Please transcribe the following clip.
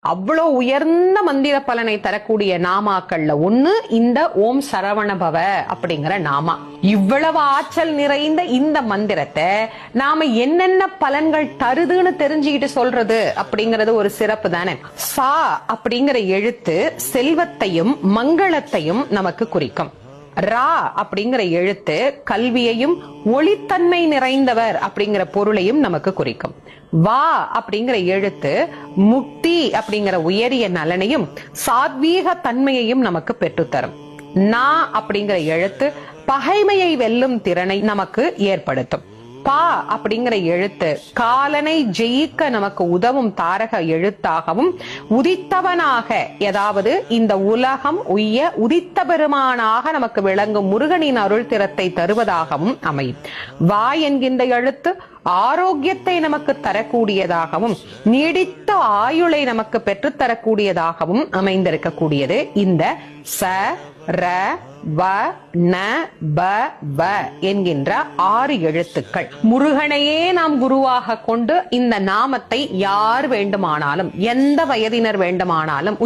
அவ்வளவு உயர்ந்த மந்திர பலனை தரக்கூடிய நாமாக்கள்ல ஒண்ணு இந்த ஓம் சரவணபவ அப்படிங்கிற நாமா. இவ்வளவு ஆற்றல் நிறைந்த இந்த மந்திரத்தை நாம என்னென்ன பலன்கள் தருதுன்னு தெரிஞ்சுக்கிட்டு சொல்றது அப்படிங்கறது ஒரு சிறப்பு தானே. சா அப்படிங்கிற எழுத்து செல்வத்தையும் மங்களத்தையும் நமக்கு குறிக்கும். ரா அப்படிங்கிற எழுத்து கல்வியையும் ஒளித்தன்மை நிறைந்தவர் அப்படிங்கிற பொருளையும் நமக்கு குறிக்கும். வா அப்படிங்கிற எழுத்து முக்தி அப்படிங்கிற உயரிய நலனையும் சாத்வீக தன்மையையும் நமக்கு பெற்றுத்தரும். நா அப்படிங்கிற எழுத்து பகைமையை வெல்லும் திறனை நமக்கு ஏற்படுத்தும். பா அப்படிங்கிற எழுத்து காலனை ஜெயிக்க நமக்கு உதவும் தாரக எழுத்தாகவும் உதித்தவனாக, அதாவது இந்த உலகம் உய்ய உதித்த பெருமானாக நமக்கு விளங்கும் முருகனின் அருள் திறத்தை தருவதாகவும் அமையும். வா என்கின்ற எழுத்து ஆரோக்கியத்தை நமக்கு தரக்கூடியதாகவும் நீடித்த ஆயுளை நமக்கு பெற்றுத்தரக்கூடியதாகவும் அமைந்திருக்கக்கூடியது இந்த ச ர வ ந ப வ என்கின்ற 6 எழுத்துக்கள். முருகனையே நாம் குருவாக கொண்டு இந்த நாமத்தை யார் வேண்டுமானாலும், எந்த வயதினர் வேண்டுமானாலும்